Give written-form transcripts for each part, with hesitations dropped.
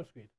your screen.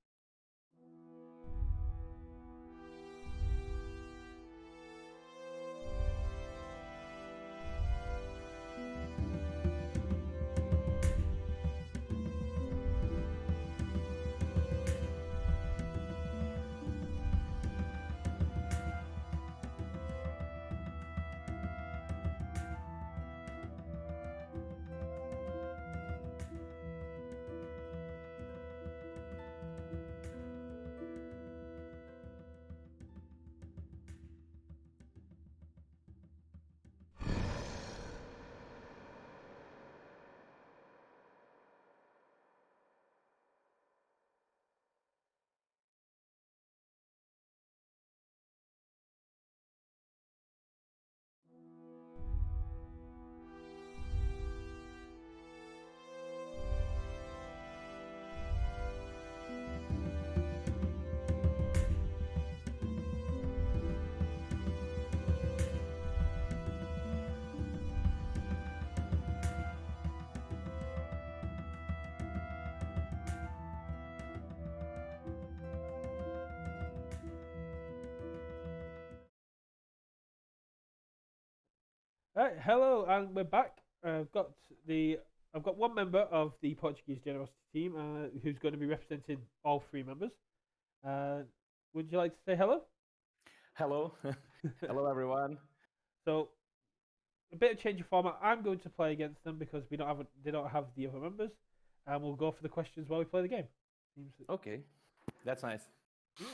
Hello, and we're back. I've got one member of the Portuguese Generosity team who's going to be representing all three members. Uh, would you like to say hello? Hello, hello everyone. So, a bit of change of format. I'm going to play against them because they don't have the other members, and we'll go for the questions while we play the game. Okay, that's nice. Yeah.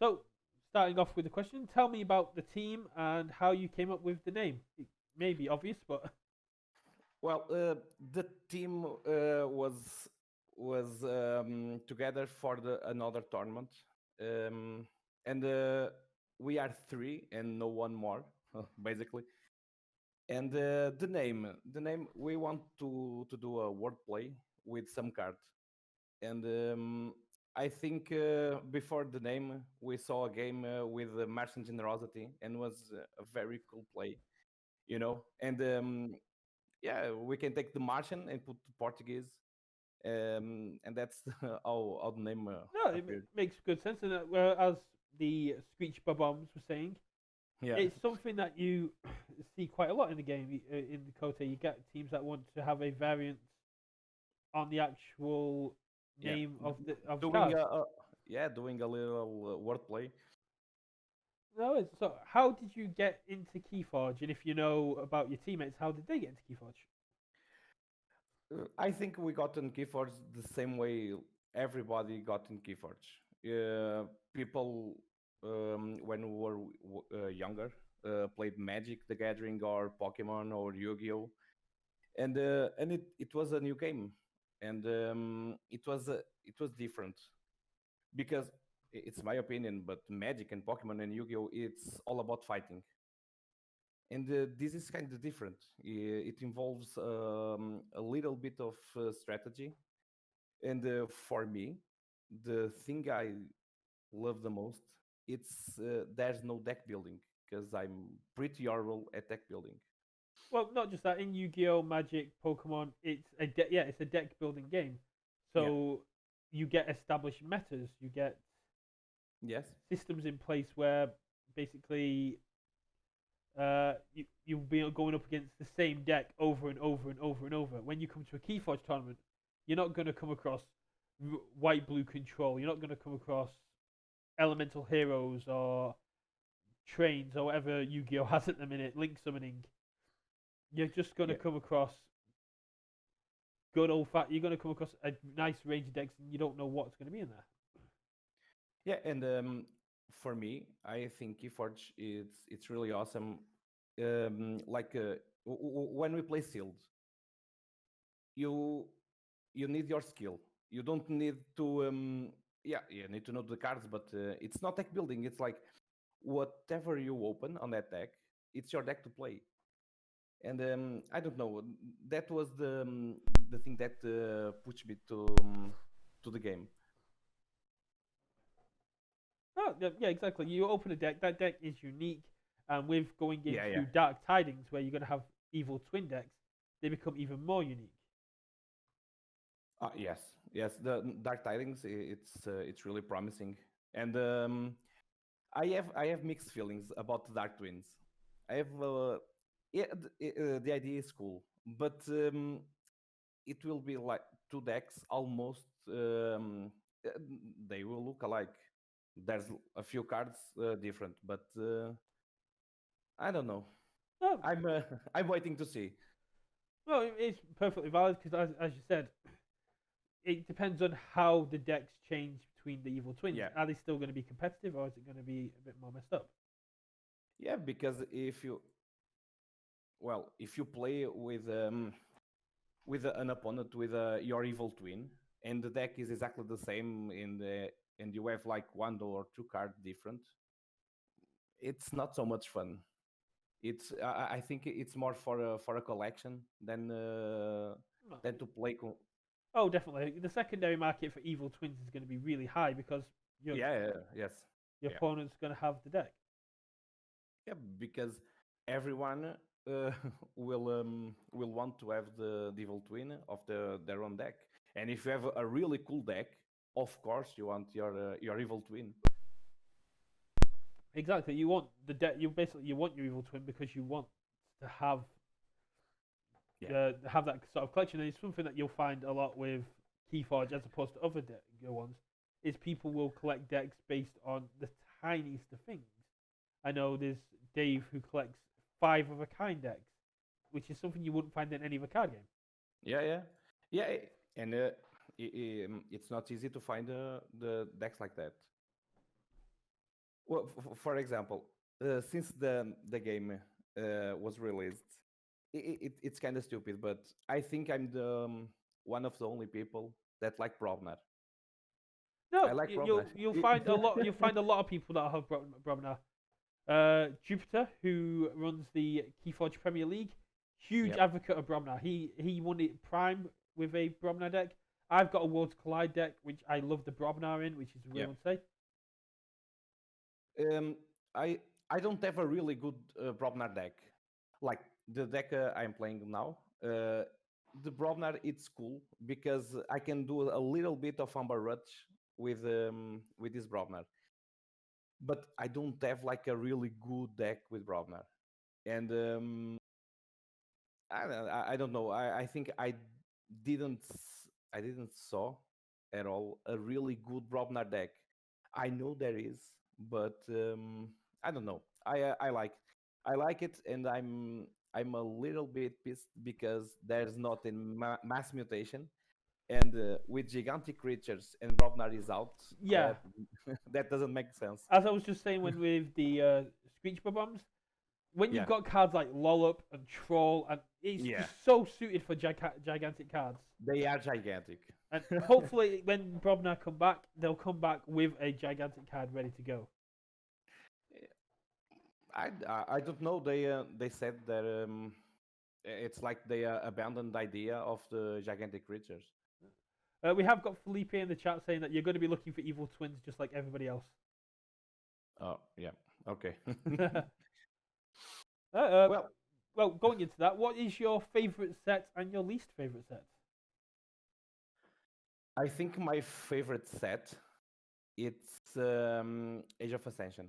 So, starting off with the question, tell me about the team and how you came up with the name. It may be obvious, but Well, the team was together for another tournament, um, and we are three and no one more, basically. And the name we want to do a wordplay with some cards, and I think before the name we saw a game with Martian Generosity and was a very cool play, and yeah, we can take the Martian and put the Portuguese, and that's how the name no, appeared. makes good sense. And as the Screech Bombs were saying, Yeah, it's something that you see quite a lot in the game. In the Cote, you get teams that want to have a variant on the actual yeah, name of the doing cards. doing a little wordplay. No, so how did you get into Keyforge? And if you know about your teammates, how did they get into Keyforge? I think we got in Keyforge the same way everybody got in Keyforge. People, when we were younger, played Magic the Gathering or Pokemon or Yu-Gi-Oh, and it was a new game, and it was different because it's my opinion, but Magic and Pokemon and Yu-Gi-Oh, it's all about fighting, and this is kind of different. It involves a little bit of strategy, and for me, the thing I love the most, it's there's no deck building because I'm pretty horrible at deck building. Well, not just that. In Yu-Gi-Oh, Magic, Pokemon, it's a deck building game. Yeah. So you get established metas. You get Yes. systems in place where basically you'll be going up against the same deck over and over and over and over. When you come to a Keyforge tournament, you're not going to come across white blue control. You're not going to come across elemental heroes or trains or whatever Yu-Gi-Oh has at the minute. Link summoning. You're just going to Yeah. come across good old fat. You're going to come across a nice range of decks, and you don't know what's going to be in there. Yeah, and for me, I think Keyforge it's really awesome. Like when we play sealed, you you need your skill. You don't need to yeah, you need to know the cards, but it's not deck building. It's like whatever you open on that deck, it's your deck to play. And I don't know. That was the thing that pushed me to the game. Oh, yeah, exactly. You open a deck. That deck is unique, and with going Yeah, yeah. into Dark Tidings, where you're going to have evil twin decks, they become even more unique. Yes, Yes, the Dark Tidings, it's really promising, and I have mixed feelings about Dark Twins. I have yeah, the idea is cool, but it will be like two decks almost. Uh, they will look alike. There's a few cards different, but I don't know. No, I'm I'm waiting to see. no, it's perfectly valid because, as you said, it depends on how the decks change between the evil twins. Yeah, Are they still going to be competitive, or is it going to be a bit more messed up? yeah, because if you play with an opponent with your evil twin, and the deck is exactly the same and you have like one or two card different, it's not so much fun. I think it's more for a collection No. than to play. Oh, definitely. The secondary market for evil twins is going to be really high because your Yeah, yeah, yes, your yeah, opponent's going to have the deck. yeah, because everyone uh, will want to have the evil twin of their own deck, and if you have a really cool deck, of course you want your evil twin. Exactly. You want the deck. You want your evil twin because you want to Yeah, have that sort of collection. And it's something that you'll find a lot with Keyforge as opposed to other ones. Is people will collect decks based on the tiniest of things. I know there's Dave who collects five of a kind decks, which is something you wouldn't find in any other card game. yeah, yeah, yeah, and it's not easy to find the decks like that. Well, for example, since the game was released, it's kind of stupid, but I think I'm the one of the only people that like Brobnar. I No, like Brobnar. you'll find a lot. You'll find a lot of people that have Brobnar. Jupiter, who runs the Keyforge Premier League, huge Yep. advocate of Bromnar. He won it prime with a Bromnar deck. I've got a Worlds Collide deck, which I love the Bromnar in, which is a real Yep. one say. Um, I don't have a really good Brobnar deck. Like the deck I'm playing now, the Brobnar it's cool because I can do a little bit of Umber Rush with this Brobnar, but I don't have like a really good deck with Brobnar. And I don't know. I think I didn't saw at all a really good Brobnar deck. I know there is, but I don't know. I like it, and I'm a little bit pissed because there's not in mass mutation, and with gigantic creatures and Brobnar is out. Yeah, That doesn't make sense. as I was just saying when with the Screech bombs, when you've Yeah, got cards like Lollop and Troll, and it's yeah, just so suited for gigantic cards. they are gigantic. And hopefully, when Brobnar come back, they'll come back with a gigantic card ready to go. I don't know. They said that it's like they abandoned the idea of the gigantic creatures. We have got Felipe in the chat saying that you're going to be looking for evil twins just like everybody else. Oh yeah, okay. uh, Well, well, going into that, what is your favorite set and your least favorite set? I think my favorite set it's Age of Ascension,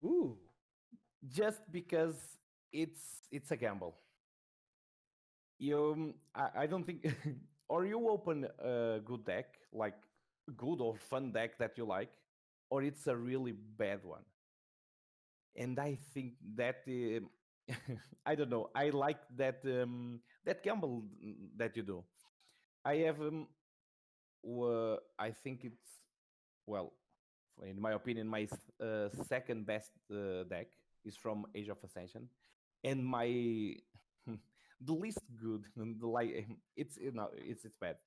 Ooh, just because it's a gamble. I don't think, or you open a good deck, like good or fun deck that you like, or it's a really bad one. And I think that I don't know. I like that gamble that you do. I have I think it's well, in my opinion, my second best deck is from Age of Ascension, and my the least good, the like it's no, it's bad.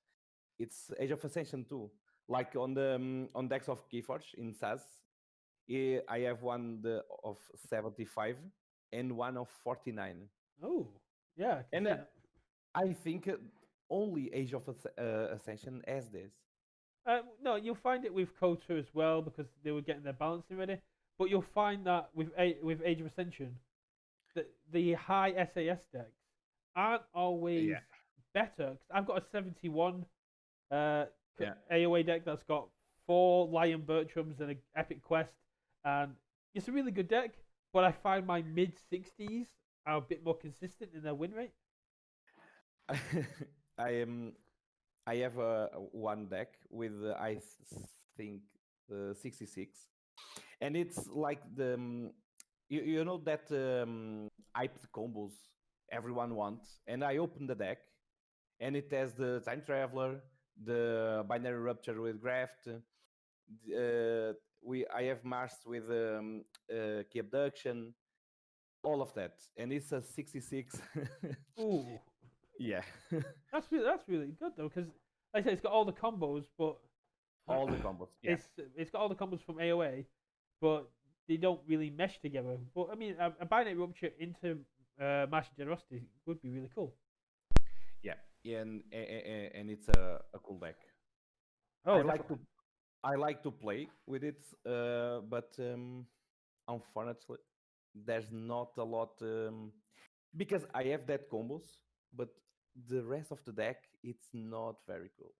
It's Age of Ascension 2. Like on decks of Keyforge in SAS, I have one of 75 and one of 49. oh, yeah, I can And see that. I think only Age of Ascension has this. No, you'll find it with Kota as well because they were getting their balancing ready. But you'll find that with Age of Ascension, that the high SAS decks aren't always Yeah. better. 'Cause I've got a 71 Yeah. AOA deck that's got 4 Lion Bertrams and an Epic Quest, and it's a really good deck. But I find my mid 60s are a bit more consistent in their win rate. I am. I have one deck with think 66, and it's like the you know that hyped combos everyone wants, and I open the deck, and it has the time traveler, the binary rupture with graft. We I have Mars with key abduction, all of that, and it's a 66. Ooh, Yeah. that's really good though, because like I said, it's got all the combos, but All the combos. Yeah. it's got all the combos from AOA, but they don't really mesh together. But I mean, a binary rupture into Master Generosity would be really cool. Yeah, and it's a cool deck. Oh, I like definitely. to I like to play with it, but unfortunately, there's not a lot because I have that combos, but the rest of the deck it's not very cool.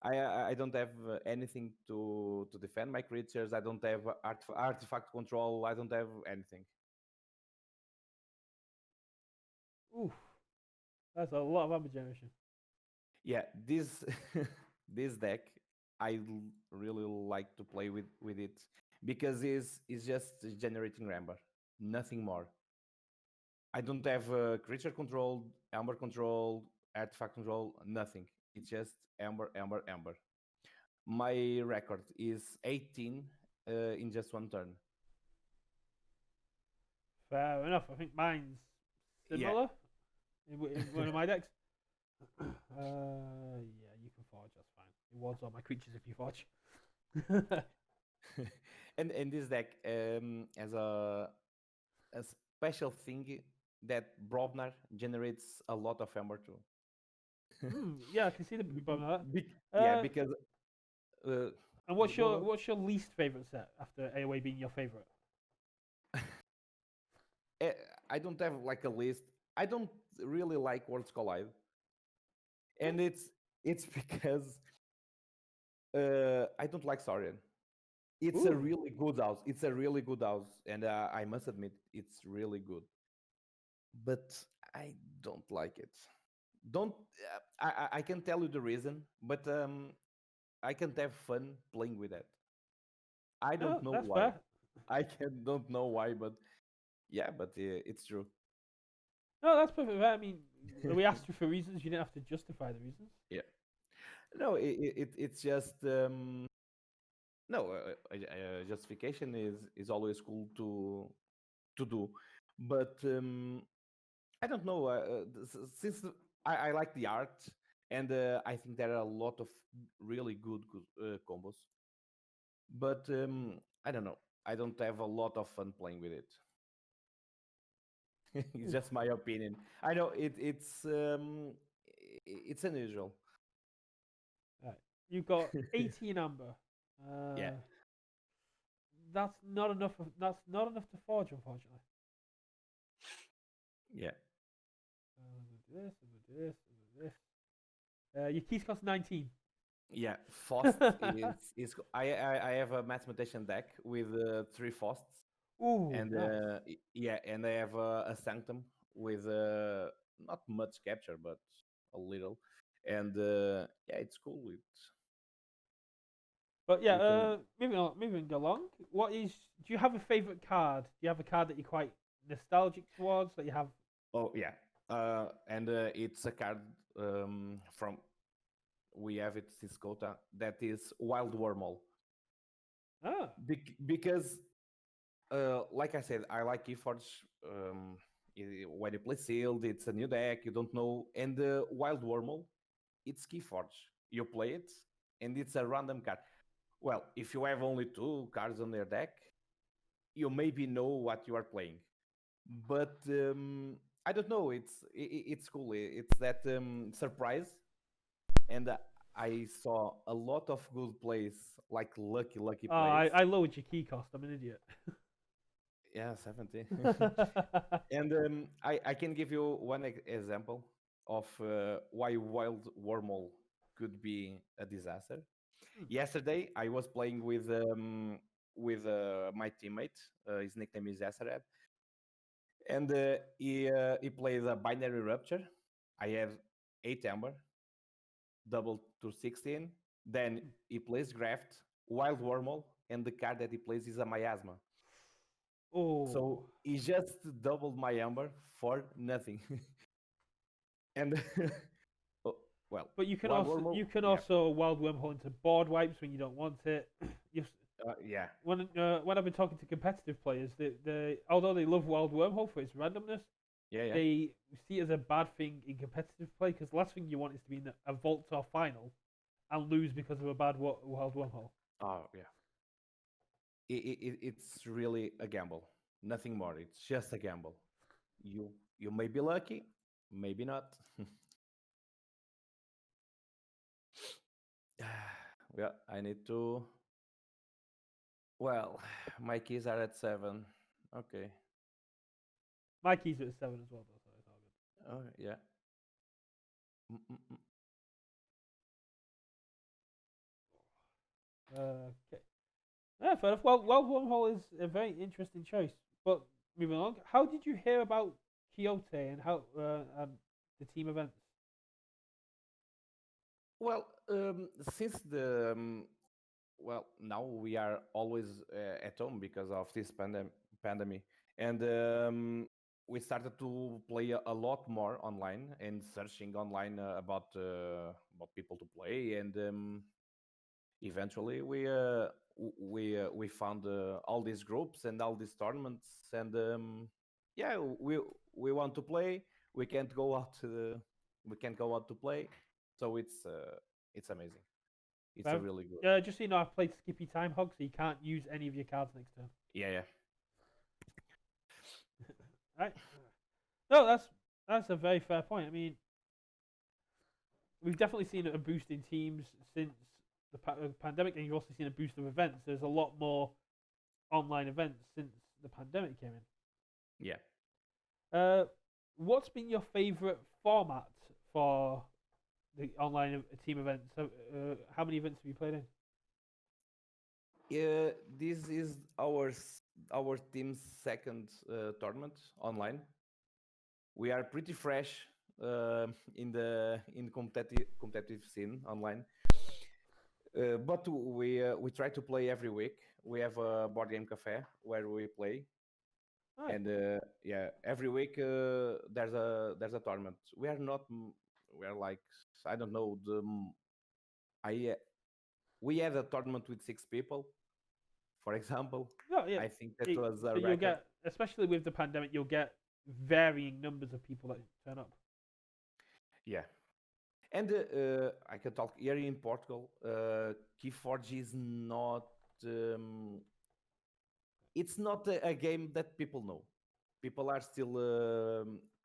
I don't have anything to defend my creatures. I don't have artifact control. I don't have anything. Oof, that's a lot of ammo generation. Yeah, this this deck really like to play with it because is just generating amber, nothing more. I don't have creature control, amber control, artifact control, nothing. It's just amber, amber, amber. My record is 18 in just one turn. Fair enough. I think mine's Yeah. similar in one of my decks. Yeah, you can forge. That's fine. It wards all my creatures if you forge. And this deck has a special thing that Brobnar generates a lot of amber too. Yeah, I can see the Be- problem with that. yeah, because uh, And what's go your go. what's your least favorite set after AOA being your favorite? Eh, I don't have like a list. I don't really like Worlds Collide, and it's because I don't like Saurian. It's a Ooh. really good house. It's a really good house, and I must admit it's really good. But I don't like it. Don't I can tell you the reason, but I can't have fun playing with that. I don't No, know that's why. fair. I can don't know why, but yeah, but it's true. No, that's perfect. Fair. I mean, we asked you for reasons. You didn't have to justify the reasons. Yeah. No, it's just no justification is always cool to do, but I don't know. Since I like the art, and I think there are a lot of really good combos, but I don't know. I don't have a lot of fun playing with it. It's Oof. just my opinion. I know it's unusual. Right. You've got 18 amber. Yeah, Uh, that's not enough. That's not enough to forge, unfortunately. yeah, We'll do this. We'll do this. We'll do this. Your keys cost 19. yeah. Faust is I have a mathematician deck with three Fausts, Ooh, and nice. yeah, and I have a Sanctum with not much capture, but a little, and yeah, it's cool. But yeah, You can. moving on, moving along. What is? Do you have a favorite card? Do you have a card that you're quite nostalgic towards? That you have? Oh yeah, and it's a card from we have it this quota that is Wild Wormhole. Ah, Because like I said, I like Keyforge. When you play sealed, it's a new deck. You don't know, and the Wild Wormhole, it's Keyforge. You play it, and it's a random card. Well, if you have only two cards on your deck, you maybe know what you are playing. But I don't know. It's cool. It's that surprise, and I saw a lot of good plays, like lucky oh, plays. I lowered your key cost. I'm an idiot. Yeah, 70. And I can give you one example of why Wild Wormhole. could be a disaster. Hmm. Yesterday, I was playing with my teammate. His nickname is Yasared, and he played a binary rupture. I have 8 amber, double to 16. Then Hmm. he plays graft, wild wormhole, and the card that he plays is a miasma. Oh, So he just doubled my amber for nothing. And oh, well, but you can wild also wormhole, you can yeah, also wild wormhole into board wipes when you don't want it. you yeah, when I've been talking to competitive players, they although they love wild wormhole for its randomness, yeah, yeah. they see it as a bad thing in competitive play because the last thing you want is to be in a vault or final and lose because of a bad wild wormhole. Oh, yeah. It's really a gamble, nothing more. It's just a gamble. You may be lucky, maybe not. Well, I need to. Well, my keys are at 7. Okay. My keys are at 7 as well, though, so it's all Oh, yeah. Mm-mm-mm. good. Okay. Yeah, fair enough. Well, wild wormhole is a very interesting choice. But moving along, how did you hear about Kyoto and how the team events? Well, since the well, now we are always at home because of this pandemic, and we started to play a lot more online and searching online about people to play, and eventually we found all these groups and all these tournaments, and yeah, we want to play. We can't go out to we can't go out to play, so it's amazing. It's a I've, really good. just so you know, I've played Skippy Time Hog, so you can't use any of your cards next turn. Yeah, yeah. Right? No, that's a very fair point. I mean, we've definitely seen a boost in teams since the pandemic, and you've also seen a boost of events. There's a lot more online events since the pandemic came Yeah. in. What's been your favorite format for the online team events? So, how many events have you played in? This is our team's second tournament online. We are pretty fresh in competitive scene online, but we try to play every week. We have a board game cafe where we play, Nice. and yeah, every week there's a tournament. We are not we are like, I don't know, I we had a tournament with 6 people, for example. No, yeah. I think that was a So you'll record. get, especially with the pandemic, you'll get varying numbers of people that turn up. Yeah. And I can talk here in Portugal. Keyforge is not. Um, it's not a game that people know. People are still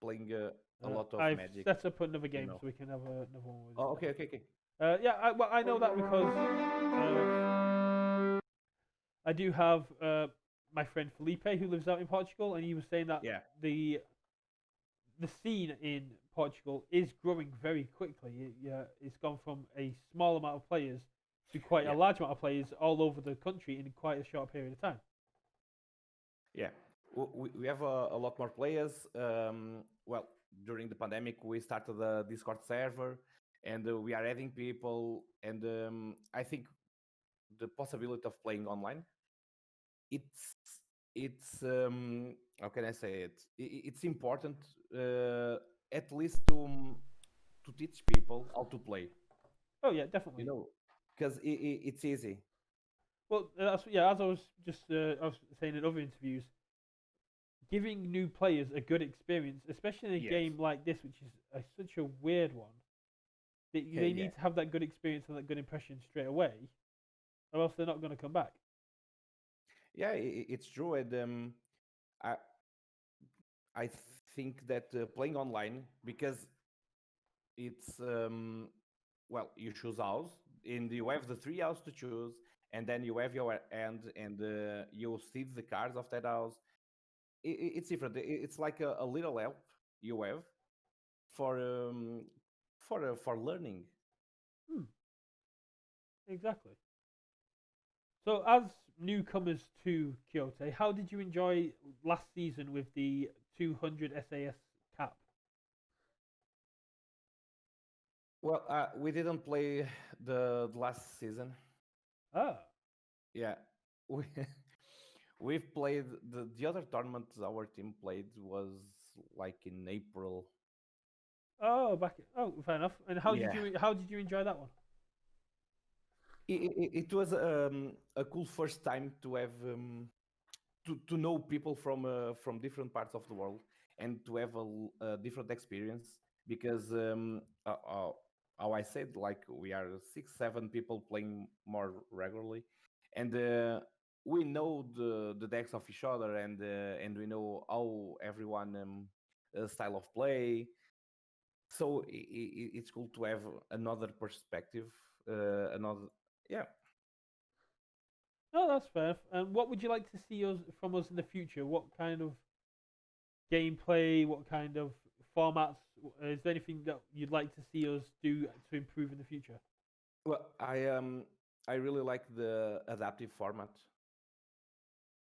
playing a lot of I've Magic. set up another You game know. so we can have another one with Oh, this okay, game. okay, okay. Yeah, well, I know that because I do have my friend Felipe who lives out in Portugal, and he was saying that Yeah, the the scene in Portugal is growing very quickly. Yeah, it's gone from a small amount of players to quite a yeah, large amount of players all over the country in quite a short period of time. yeah. We have a lot more players. Well, during the pandemic, we started a Discord server, and we are adding people. And I think the possibility of playing online, it's how can I say it? It's important, at least to teach people how to play. Oh yeah, You definitely. know, because it's easy. Well, that's yeah. As I was saying in other interviews, giving new players a good experience, especially in a Yes. game like this, which is such a weird one. They Yeah. need to have that good experience and that good impression straight away, or else they're not going to come back. Yeah, it's true, and I I think that playing online, because it's well, you choose house, and you have the 3 house to choose, and then you have your end, and you see the cards of that house. It's different. It's like a little help you have for for learning. Hmm, exactly. So, as newcomers to Kyoto, how did you enjoy last season with the 200 SAS cap? Well, we didn't play the last season. Ah, Yeah, we we've played the other tournament our team played was like in April. oh, oh, fair enough. And Yeah, how did you enjoy that one? it was a cool first time to have to know people from different parts of the world and to have a different experience because how I said, like we are 6 7 people playing more regularly, and we know the decks of each other, and we know how everyone style of play. So it's cool to have another perspective, another, yeah. No, that's fair. And what would you like to see us from us in the future? What kind of gameplay? What kind of formats? Is there anything that you'd like to see us do to improve in the future? Well, I really like the adaptive format.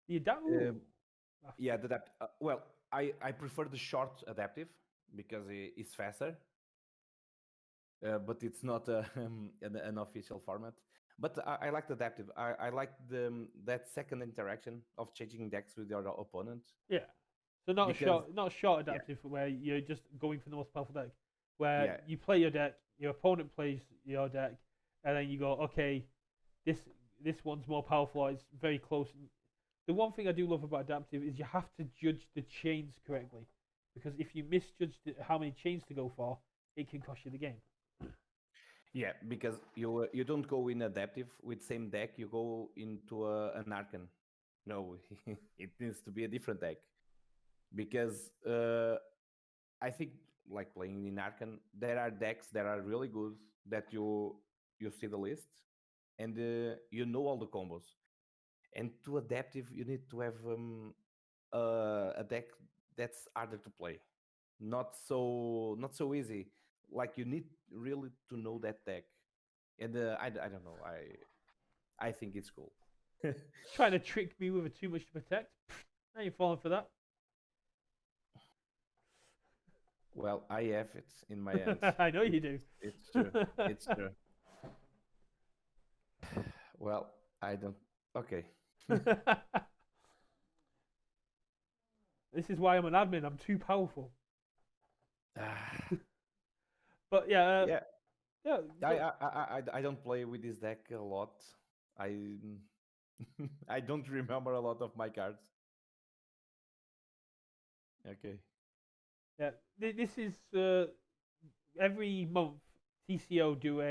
The adapt. Uh, Ooh, that's yeah, the adapt. Well, I prefer the short adaptive because it's faster, but it's not an official format. But I like the adaptive. I like that second interaction of changing decks with your opponent yeah. So because not a short yeah, adaptive where you're just going for the most powerful deck. Where yeah, you play your deck, your opponent plays your deck, and then you go, okay, this this one's more powerful. Or it's very close. The one thing I do love about adaptive is you have to judge the chains correctly, because if you misjudge how many chains to go for, it can cost you the game. yeah. Because you don't go in adaptive with same deck. You go into an Arcan. No, it needs to be a different deck because I think like playing in Arcan, there are decks that are really good that you see the list and you know all the combos. And to adaptive, you need to have a deck that's harder to play, not so easy. Like you need really to know that deck, and I don't know. I think it's cool. Trying to trick me with a too much to protect. I ain't falling for that. Well, I have it in my hands. I know you It's do. it's true. It's true. Well, I don't. Okay. This is why I'm an admin. I'm too powerful. Ah, But yeah, yeah, yeah. So I don't play with this deck a lot. I I don't remember a lot of my cards. Okay. yeah, this is every month TCO do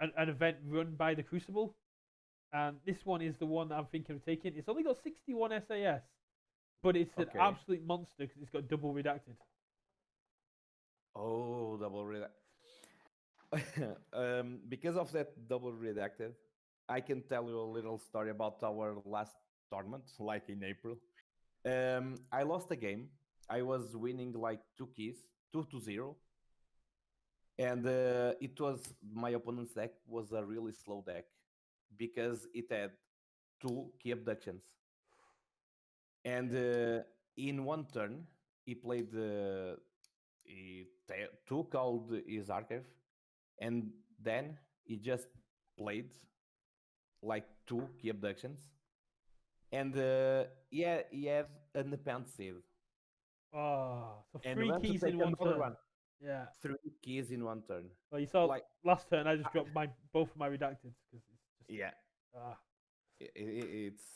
an event run by the Crucible, and this one is the one I'm thinking of taking. It's only got 61 SAS, but it's an Okay. absolute monster because it's got double redacted. Oh, double redact. Because of that double redacted, I can tell you a little story about our last tournament, like in April. I lost a game. I was winning like 2 keys, 2-0, and it was my opponent's deck was a really slow deck because it had 2 key abductions, and in one turn he played he took out his archive, and then he just played like 2 key abductions, and yeah, he had an appendicid Oh, so and three went to keys take in one another turn. one. Yeah. 3 keys in one turn. Well, you saw Like, last turn. I just dropped my both of my redacted because it's just yeah, ah. it's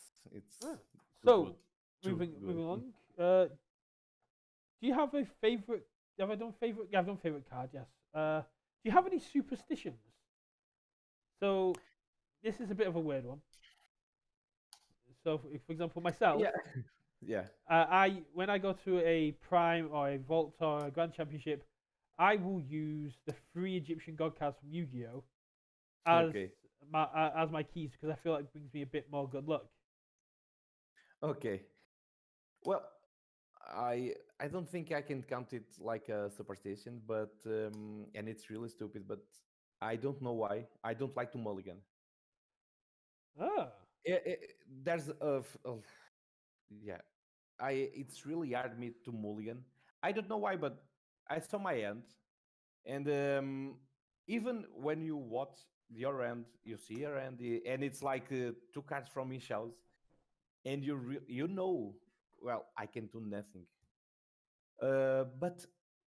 Ah. too good, So too moving good. along. Do you have a favorite? Have I done favorite? Yeah, I've done favorite card. Yes. Do you have any superstitions? So this is a bit of a weird one. So for example, myself, Yeah, yeah. I when I go to a prime or a vault or a grand championship, I will use the three Egyptian god cards from Yu-Gi-Oh as Okay, as my keys because I feel like it brings me a bit more good luck. okay. Well, I don't think I can count it like a superstition, but and it's really stupid, but I don't know why. I don't like to mulligan. Ah, There's yeah. It's really hard me to mulligan. I don't know why, but I saw my hand, and even when you watch your hand, you see your hand, and it's like two cards from each house, and you know, well, I can do nothing. But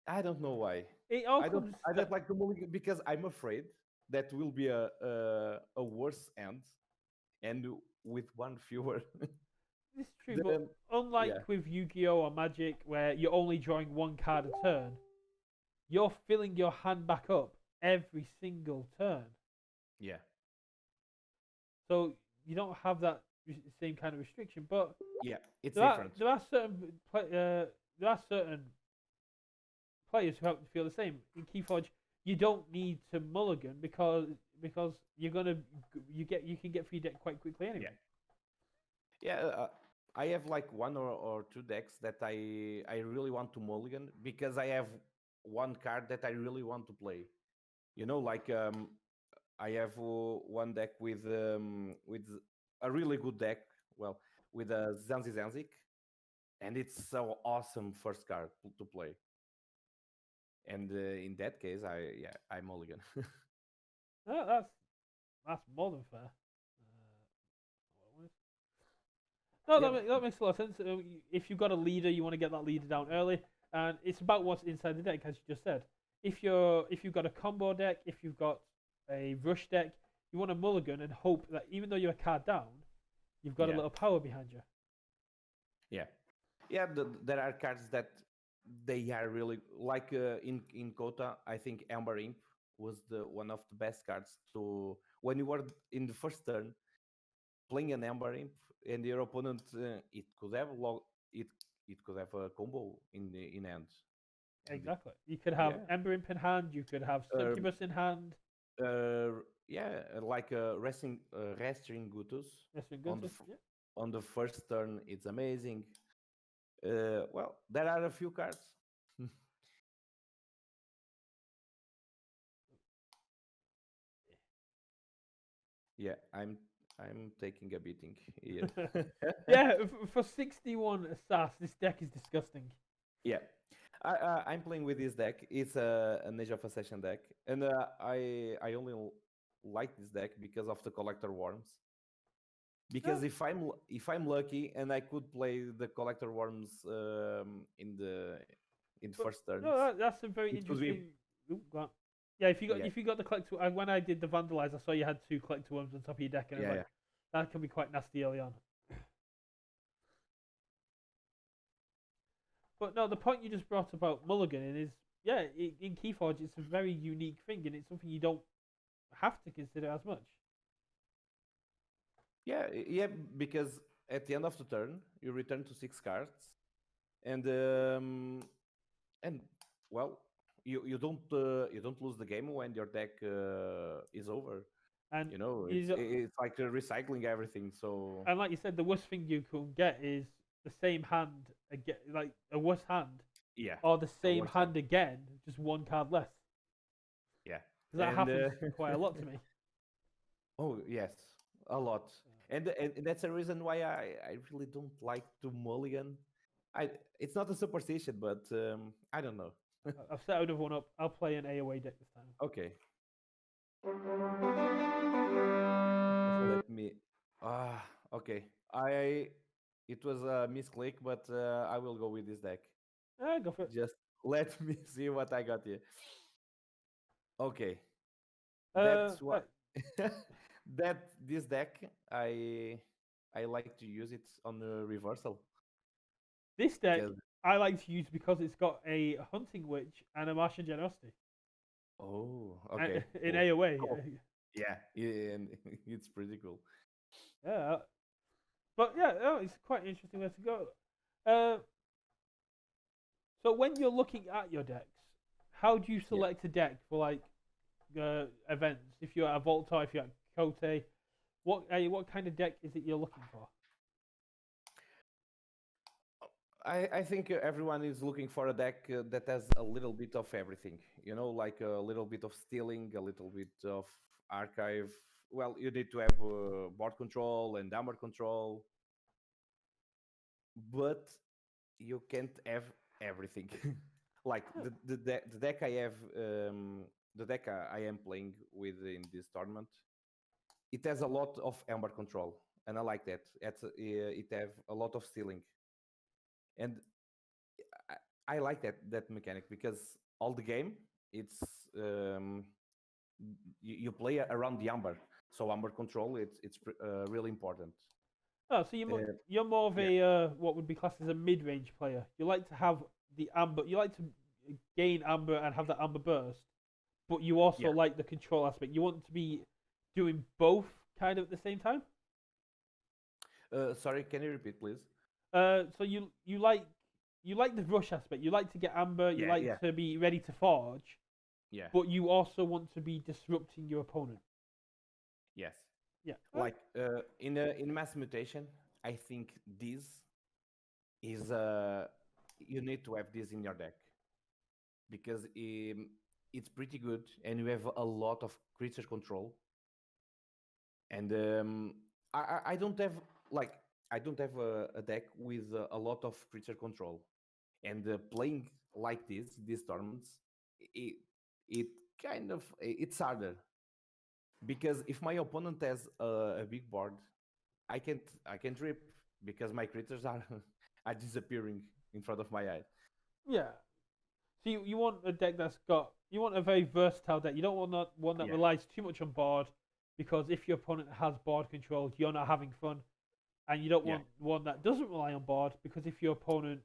I don't know why. it all comes. I don't like the mulligan because I'm afraid that will be a worse end, and with one fewer. This is true, but Then unlike yeah, with Yu-Gi-Oh or Magic, where you're only drawing one card a turn, you're filling your hand back up every single turn. yeah, So you don't have that same kind of restriction. But yeah. It's there are different. there are certain there are certain players who have to feel the same. In Keyforge, you don't need to mulligan because you can get free deck quite quickly anyway. Yeah, yeah. I have like one or two decks that I really want to mulligan because I have one card that I really want to play. You know, like I have one deck with a really good deck. Well, with a Zanzi Zanzik, and it's so awesome first card to play. And in that case, I mulligan. Oh, that's more than fair. No, Yeah, that makes a lot of sense. If you've got a leader, you want to get that leader down early, and it's about what's inside the deck, as you just said. If you've got a combo deck, if you've got a rush deck, you want to mulligan and hope that even though you're a card down, you've got a yeah, little power behind you. yeah, yeah. There are cards that they are really like in Kota. I think Amber Imp was the one of the best cards to when you were in the first turn playing an Amber Imp and your opponent it it could have a combo in hand and Exactly. You could have yeah. Ember Imp in hand. You could have Um, Succubus in hand. yeah, like resting Gutus Yes, and on Guntus. Yeah. on the first turn. It's amazing. Well, there are a few cards. Yeah, I'm taking a beating here. Yeah, for 61 Sass, this deck is disgusting. Yeah, I'm playing with this deck. It's an Age of Ascension deck, and I only like this deck because of the Collector Worms. No, Because if I'm lucky and I could play the Collector Worms in the but first turns, no, that's a very it could be interesting. Ooh, go on. Yeah, yeah, if you got the collector, when I did the vandalize, I saw you had two collector worms on top of your deck, and I was yeah, like, yeah, that can be quite nasty early on. But no, the point you just brought about mulliganing is, yeah, in Keyforge, it's a very unique thing, and it's something you don't have to consider as much. yeah. Because at the end of the turn, you return to 6 cards, and and well, you don't lose the game when your deck is over. And You know, you, it's like recycling everything. So and like you said, the worst thing you can get is the same hand again, like a worse hand, yeah, or the a same worse hand. hand again, just one card less. Yeah, Because that and happens quite a lot to me. oh yes, a lot. And that's a reason why I really don't like to mulligan. I It's not a superstition, but I don't know. I've set another one up. I'll play an AOA deck this time. Okay, That's let me. Okay. I It was a misclick, but I will go with this deck. Go for it. Just let me see what I got here. Okay, Uh, that's uh, what that this deck I like to use it on the reversal this deck because I like to use because it's got a Hunting Witch and a Martian Generosity oh okay in cool AOA. cool yeah, and it's pretty cool. Yeah, but yeah, oh, it's quite an interesting way to go. Uh, so when you're looking at your decks, how do you Yeah. select a deck for like events? If you're at Volta, if you're at Kote, what kind of deck is it you're looking for? I think everyone is looking for a deck that has a little bit of everything. Like a little bit of stealing, a little bit of archive. Well, you need to have board control and hammer control, but you can't have everything. Like Yeah. the deck I have, the deck I am playing with in this tournament, it has a lot of hammer control, and I like that. It have a lot of stealing, and I like that mechanic because all the game it's um, you play around the amber, so amber control it's really important. Oh, so you're more of Yeah, a what would be classed as a mid-range player. You like to have the amber. You like to gain amber and have that amber burst, but you also yeah. like the control aspect. You want to be doing both kind of at the same time. Sorry, can you repeat, please? So you like the rush aspect. You like to get amber. You Yeah, like yeah, to be ready to forge, yeah. but you also want to be disrupting your opponent. Yes. Yeah. Like in mass mutation, I think this is you need to have this in your deck because it's pretty good and you have a lot of creature control. And I don't have like I don't have a deck with a lot of creature control. And playing like this, these tournaments, it it kind of it's harder because if my opponent has a big board, I can't rip because my creatures are are disappearing in front of my eye. Yeah. So you want a deck that's got you want a very versatile deck. You don't want that one that Yeah, relies too much on board, because if your opponent has board control, you're not having fun. And you don't yeah, want one that doesn't rely on board, because if your opponent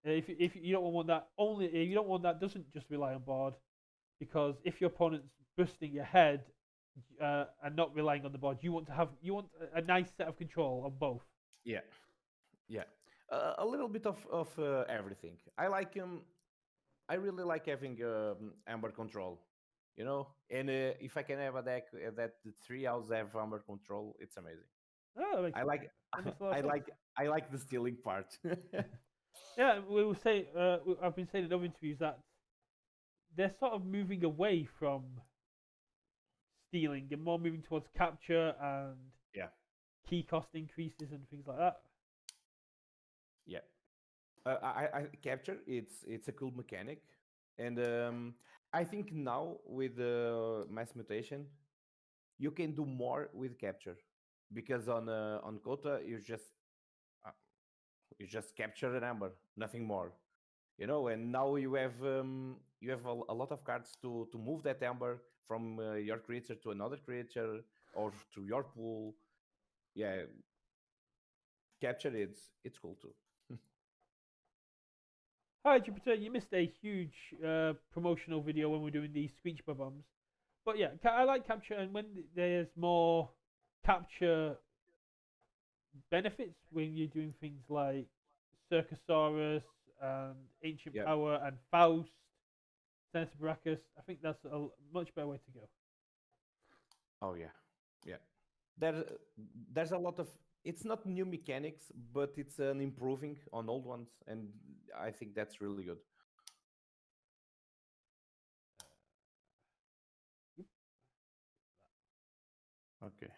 if you don't want one that only you don't want that doesn't just rely on board, because if your opponent's busting your head and not relying on the board, you want a nice set of control on both. yeah, yeah. A little bit of everything. I really like having amber control, And if I can have a deck that the three hours have amber control, it's amazing. Oh, I like, that makes a lot of I sense. like, I like the stealing part. Yeah, we will say I've been saying in other interviews that they're sort of moving away from stealing and more moving towards capture and Yeah, key cost increases and things like that. yeah. I capture. It's a cool mechanic, and I think now with mass mutation, you can do more with capture, because on Kota uh, you just capture a number, nothing more. And now you have a lot of cards to move that amber from your creature to another creature or to your pool. Yeah, capture it's cool too. Hi, Jupiter. You missed a huge promotional video when we are doing the Screech bombs. But yeah, I like capture, and when there's more capture benefits when you're doing things like Circusaurus and Ancient Yeah. Power and Faust, Senator Baracus, I think that's a much better way to go. Oh yeah, yeah. There, there's a lot of. It's not new mechanics, but it's an improving on old ones, and I think that's really good. Okay.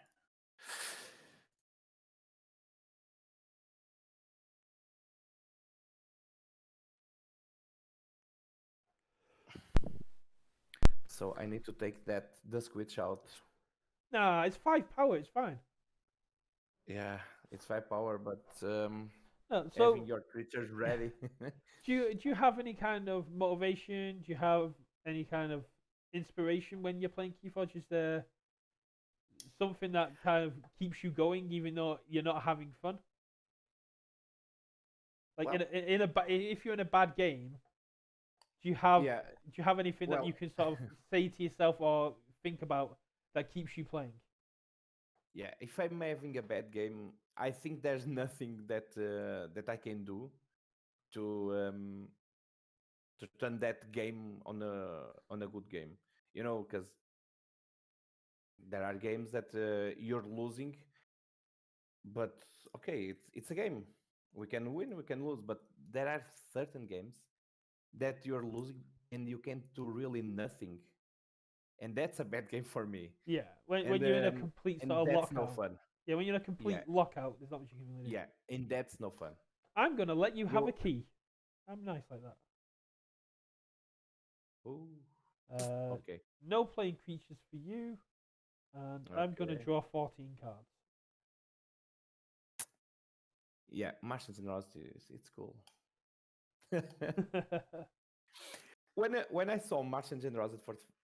So I need to take the switch out. Nah, it's 5 power. It's fine. Yeah, it's 5 power, but No, having so your creatures ready. do you have any kind of motivation? Do you have any kind of inspiration when you're playing Keyforge? Is there something that kind of keeps you going even though you're not having fun? Like Well, if you're in a bad game, do you have yeah. do you have anything that Well, you can sort of say to yourself or think about that keeps you playing? yeah. If I'm having a bad game, I think there's nothing that I can do to to turn that game on a good game. Because there are games that you're losing, but okay, it's a game. We can win, we can lose, but there are certain games that you're losing and you can do really nothing, and that's a bad game for me. Yeah, when And you're in a complete and sort of that's no lockout. fun. Yeah, when you're in a Yeah, complete lockout, there's not much you can really do. yeah, and that's no fun. I'm gonna let you have a You, key. I'm nice like that. ooh, Uh, okay, no playing creatures for you, and I'm gonna okay, draw 14 cards. yeah, Martians and Rust, it's cool. When I saw Martian Generosity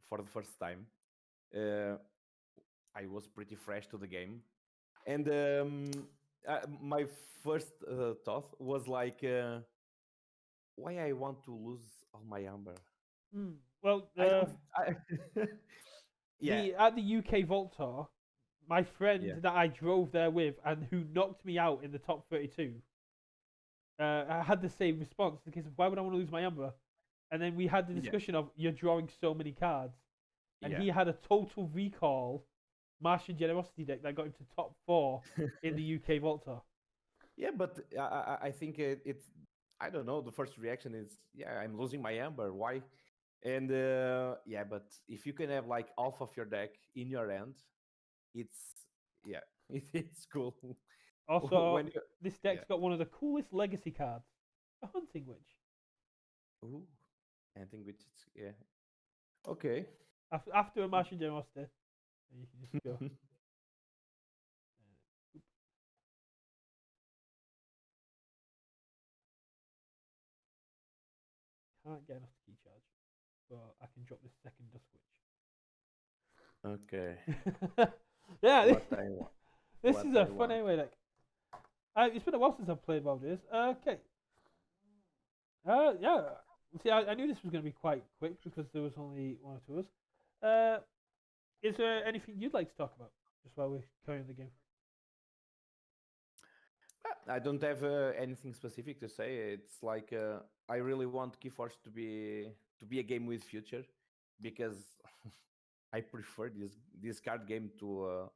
for the first time, uh, I was pretty fresh to the game, and my first thought was like, why I want to lose all my amber? Well, I don't. Yeah, the at the UK Vault Tour, my friend yeah, that I drove there with and who knocked me out in the top 32, I had the same response in the case of why would I want to lose my Ember? And then we had the yeah, discussion of you're drawing so many cards, and yeah. he had a total recall Martian Generosity deck that got him to top 4 in the UK Vault Tour. Yeah, but I think it's. I don't know. The first reaction is, yeah, I'm losing my amber. Why? And yeah, but if you can have like half of your deck in your hand, it's yeah, it's cool. Also, When you this yeah, deck's got one of the coolest legacy cards, a Hunting Witch. ooh, anything which is yeah, okay. After a Martian Generosity, you can just go. Can't get enough to key charge, but I can drop this second Dusk Okay, Witch. Yeah, what I want, this what is a I fun want. anyway deck. It's been a while since I've played Baldur's. Okay. Yeah. See, I knew this was going to be quite quick because there was only one or two of us. Uh, is there anything you'd like to talk about just while we're carrying the game? I don't have anything specific to say. It's like I really want Keyforge to be a game with future, because I prefer this card game to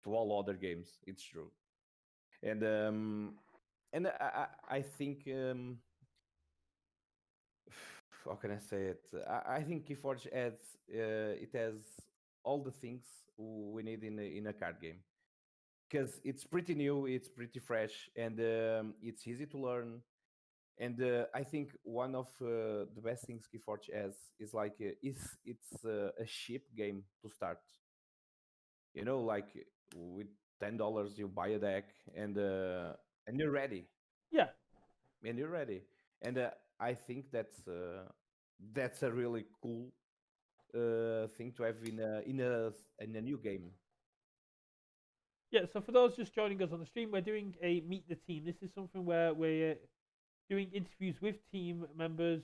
all other games. It's true, and I think how can I say it? I think Keyforge adds it has all the things we need in a card game, because it's pretty new, it's pretty fresh, and it's easy to learn. And I think one of the best things Keyforge has is like it's a cheap game to start. You know, like with $10 you buy a deck, and you're ready, Yeah. and you're ready. And I think that's a really cool thing to have in a new game. Yeah, so for those just joining us on the stream, we're doing a Meet the Team. This is something where we're doing interviews with team members,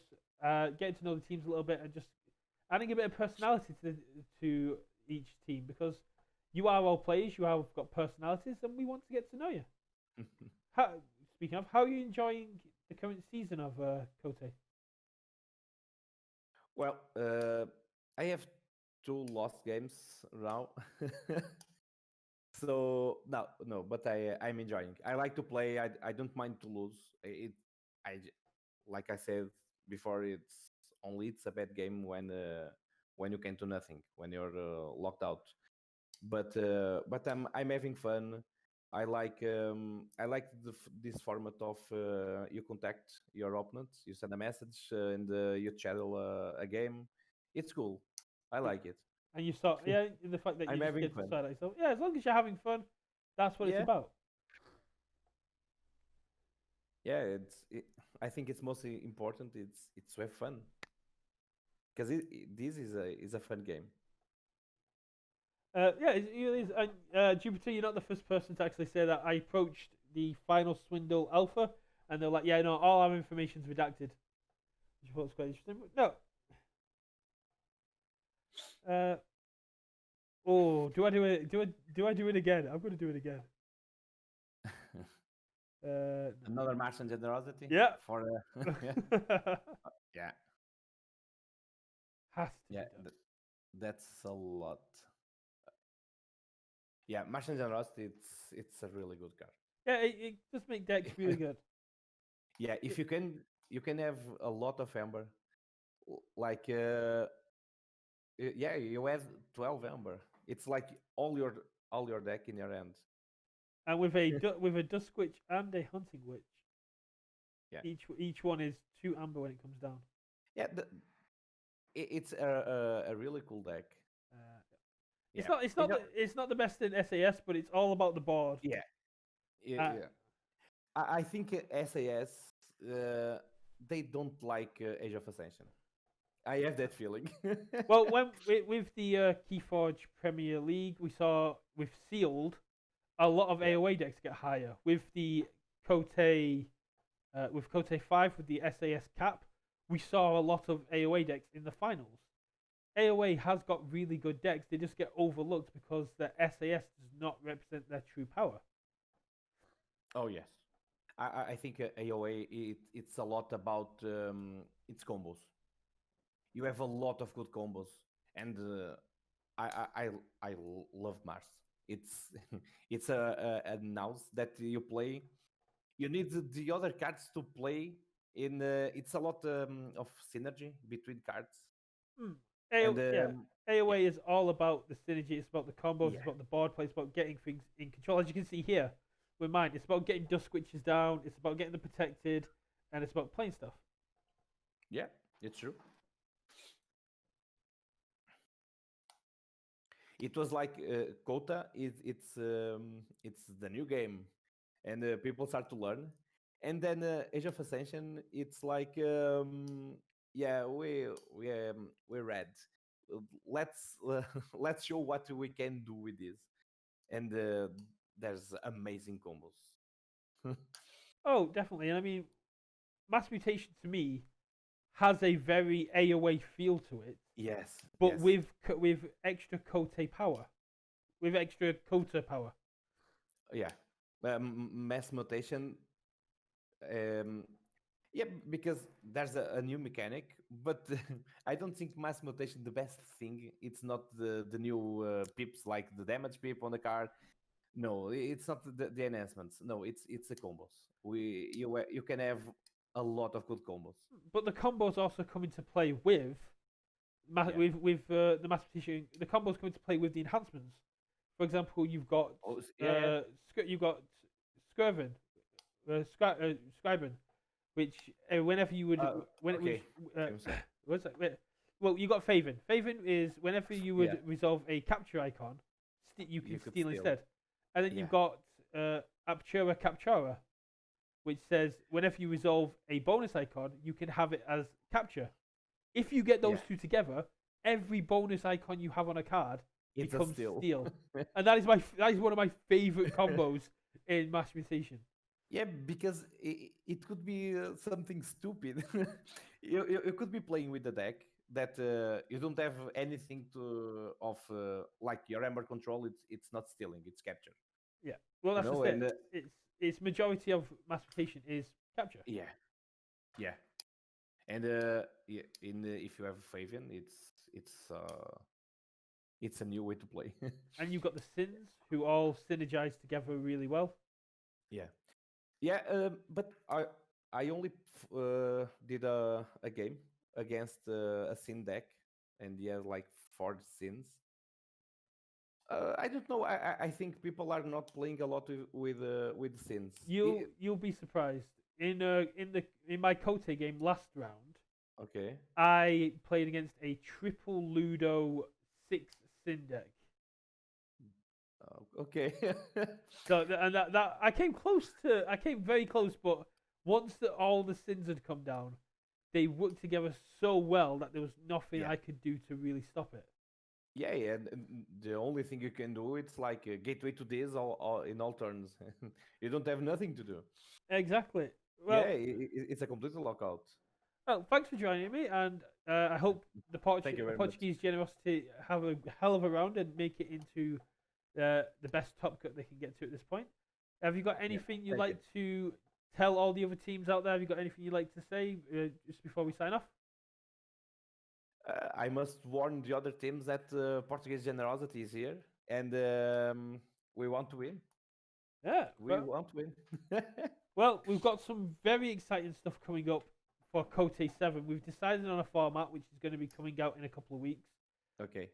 getting to know the teams a little bit, and just adding a bit of personality to each team because you are all players, you have got personalities, and we want to get to know you. How, speaking of, how are you enjoying the current season of Kote? Well, I have two lost games now. So no, but I'm enjoying. I like to play. I don't mind to lose. Like I said before, it's a bad game when you can do nothing, when you're locked out. But I'm having fun. I like this format of you contact your opponent, you send a message, and you channel a game. It's cool. I Yeah, like it. and you start, yeah, the fact that you I'm just having get to fun. decide yourself. Yeah, as long as you're having fun, that's what it's Yeah, about. yeah. I think it's mostly important. It's to have fun, because this is a fun game. Yeah, it is. Jupiter, you're not the first person to actually say that. I approached the final Swindle Alpha, and they're like, "Yeah, no, all our information's redacted." Which I thought was quite interesting. But no. Oh, do I do it? Do I do it again? I'm going to do it again. No. Another Martian generosity Yeah. for yeah, yeah, Has to be yeah. done. That's a lot. Yeah, Martian generosity. It's a really good card. Yeah, it does make decks really good. Yeah, if you can have a lot of amber. Like yeah, you have 12 amber. It's like all your deck in your hand. And with a dusk witch and a hunting witch, Yeah, each one is 2 amber when it comes down. yeah. It's a really cool deck. Uh, Yeah, it's not the best in SAS, but it's all about the board. yeah, yeah, Uh, yeah. I think SAS they don't like Age of Ascension. I have that feeling. well, when with the Keyforge Premier League, we saw with sealed a lot of Yeah. AOA decks get higher with the Cote with Cote 5 with the SAS cap. We saw a lot of AOA decks in the finals. AOA has got really good decks. They just get overlooked because the SAS does not represent their true power. Oh yes, I think AOA it's a lot about its combos. You have a lot of good combos, and I love Mars. It's it's a house that you play. You need the other cards to play. In it's a lot of synergy between cards, Hmm. and Yeah, yeah, AOA is all about the synergy. It's about the combos. It's yeah, about the board play. It's about getting things in control. As you can see here with mine, it's about getting Dusk Witches down. It's about getting them protected, and it's about playing stuff. yeah, it's true. It was like Kota is it's the new game, and people start to learn, and then Age of Ascension it's like yeah we're red. Let's let's show what we can do with this, and there's amazing combos. Oh, definitely. And I mean, Mass Mutation to me has a very AOA feel to it, Yes, but yes, with extra Kote power, with extra Kota power. yeah. Mass mutation. Um, Yeah, because there's a new mechanic, but I don't think mass mutation the best thing. It's not the new pips like the damage pip on the card. No, it's not the enhancements. No, it's the combos. You can have a lot of good combos. But the combos also come into play with Yeah. the Mass Mutation. The combos come into play with the enhancements. For example, Oh, yeah, yeah. You've got Skirvin, Scriben, which whenever you would when it was Okay. uh, I'm sorry. what's that? Well, you got Faven. Faven is whenever you Yeah, would resolve a capture icon, you you can could steal steal. instead. And then Yeah, you've got Aptura Captura, which says whenever you resolve a bonus icon, you can have it as capture. If you get those yeah. two together, every bonus icon you have on a card It's a becomes steal. steal, and that is one of my favorite combos in Mass Mutation. Yeah, because it could be something stupid. You could be playing with the deck that you don't have anything to of like your ember control. It's not stealing, it's capture. Yeah, well, You that's know, just and it. It's majority of Mass Mutation is capture, yeah, yeah, and yeah, in if you have Fabian, it's a new way to play. and you've got the Sins who all synergize together really well. Yeah, yeah, but I only did a game against a sin deck, and he has like 4 sins. I don't know. I think people are not playing a lot with sins. You'll be surprised. In my Kote game last round, Okay. I played against a triple Ludo 6 Sin deck. Okay. So and that I came very close, but once all the Sins had come down, they worked together so well that there was nothing Yeah. I could do to really stop it. Yeah, yeah. And the only thing you can do it's like a gateway to this all in all turns. You don't have nothing to do. Exactly. Yeah, Well, it's a complete lockout. well, thanks for joining me, and I hope Thank you The very much. Portuguese Generosity have a hell of a round and make it into the best top cut they can get to at this point. Have you got Yeah, anything you'd thank you. like to tell all the other teams out there? Have you got anything you'd like to say just before we sign off? I must warn the other teams that Portuguese Generosity is here, and we want to win. Yeah. We want to win. Well, we've got some very exciting stuff coming up for Cote 7. We've decided on a format which is going to be coming out in a couple of weeks. Okay.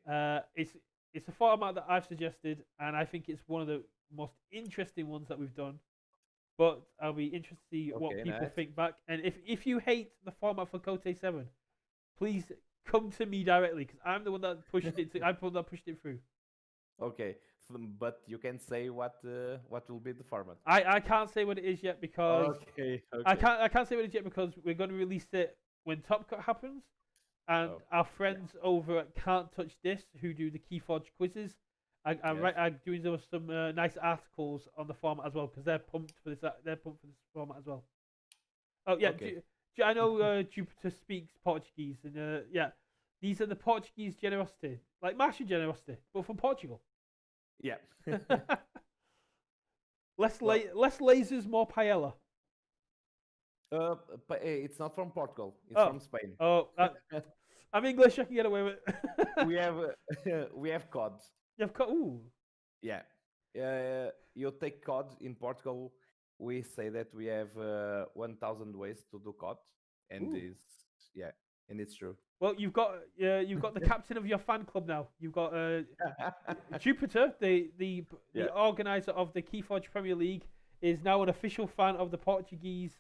It's a format that I've suggested, and I think it's one of the most interesting ones that we've done. But I'll be interested to see what Okay, people nice. think back. And if you hate the format for Cote 7, please come to me directly because I'm the one that pushed it. I'm the one that pushed it through. Okay. But you can say what will be the format. I can't say what it is yet because Okay. I Okay. can't say what it is yet because we're going to release it when Top Cut happens, and Oh. our friends over at Can't Touch This who do the Keyforge quizzes Yes. I'm doing some nice articles on the format as well because they're pumped for this. They're pumped for this format as well. Oh yeah, Okay. I know Jupiter speaks Portuguese, and yeah, these are the Portuguese Generosity, like Martian Generosity, but from Portugal. Yeah. Well, Less lasers, more paella. but it's not from Portugal. It's Oh, from Spain. oh, I'm English. I can get away with it. We have we have COD. You've got ooh. Yeah. You take COD in Portugal. We say that we have 1,000 ways to do COD, and Ooh. it's yeah, and it's true. Well, you've got the captain of your fan club now. You've got Jupiter, the Yeah. organizer of the Keyforge Premier League, is now an official fan of the Portuguese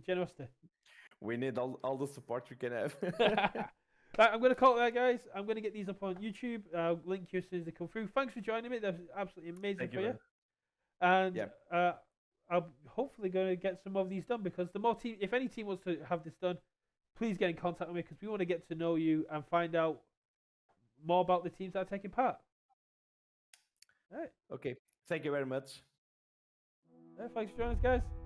Generosity. We need all the support we can have. Right, I'm going to call it that, guys. I'm going to get these up on YouTube. I'll link you as soon as they come through. Thanks for joining me. That's absolutely amazing Thank for you, you. man. And Yeah. I'm hopefully going to get some of these done because the more team, if any team wants to have this done, please get in contact with me because we want to get to know you and find out more about the teams that are taking part. All right. Okay. Thank you very much. Thanks for joining us, guys.